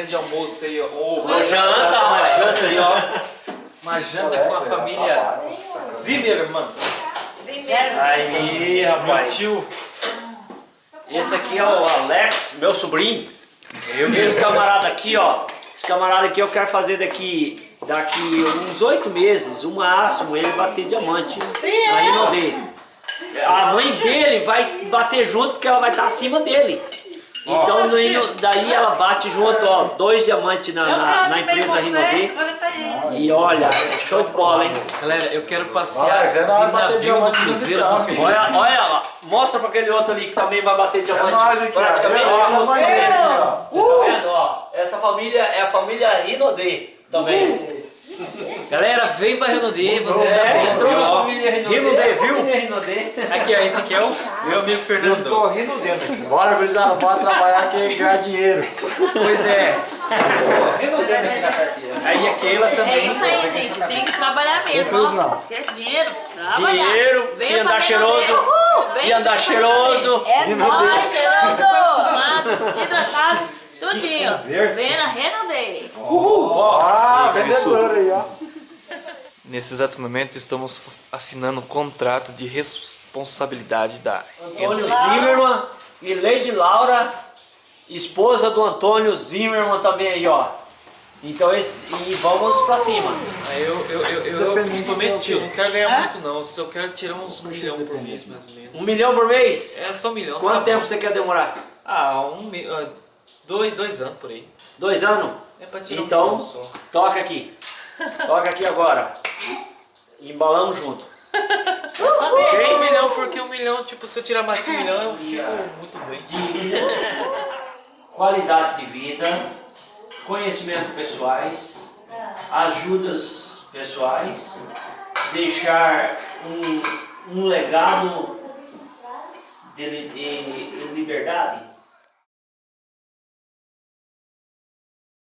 grande almoço aí, ó. Uma janta aí, ó. Uma janta com a família Zimmermann. Aí, rapaz. Tio. Esse aqui é o Alex, meu sobrinho. Esse camarada aqui, ó. Esse camarada aqui eu quero fazer daqui uns 8 meses, um máximo, ele bater diamante na Rinodê. A mãe dele vai bater junto porque ela vai estar acima dele. Então daí ela bate junto, ó, 2 diamantes na empresa Rinodê. E olha, é show de bola, hein? Galera, eu quero passear de navio no Cruzeiro do Sul. Olha, mostra pra aquele outro ali que também vai bater diamante praticamente ó. junto com ele. Tá vendo, ó? Essa família é a família Rinodê também. Galera, vem pra Rinodê, você também. Entrou na Ó, família Rinodê, viu? Rinodê. Aqui, ó, esse aqui é o meu amigo Fernando. Tô rindo dentro aqui. Bora, gurizada, bora trabalhar aqui e ganhar dinheiro. Pois é. Rindo dentro aqui na carteira. Aí a Keila É também. isso aí, gente. Tem que trabalhar mesmo, ó. Quer dinheiro? Trabalhar. Dinheiro, Vem e andar pra cheiroso. Uhul, vem E andar pra cheiroso. É nóis, cheiroso. Perfumado, hidratado, tudinho. Verde. Vem na Rinodê. Ah, vendedor aí, ó. Nesse exato momento estamos assinando um contrato de responsabilidade da Antônio Zimmermann e Lady Laura, esposa do Antônio Zimmermann também aí, ó. Então e vamos pra cima. Eu principalmente, tio, eu não quero ganhar muito não, eu só quero tirar uns 1 milhão por mês, mais ou menos. 1 milhão por mês? É só 1 milhão. Quanto tá tempo bom. você quer demorar? Dois anos por aí. 2 anos? É pra tirar Então, 1 milhão só. toca aqui. Toca aqui agora. Embalamos junto. Ok? 1 milhão, porque 1 milhão, tipo, se eu tirar mais que 1 milhão, eu fico muito doente. Qualidade de vida, conhecimento pessoais, ajudas pessoais, deixar um legado de liberdade.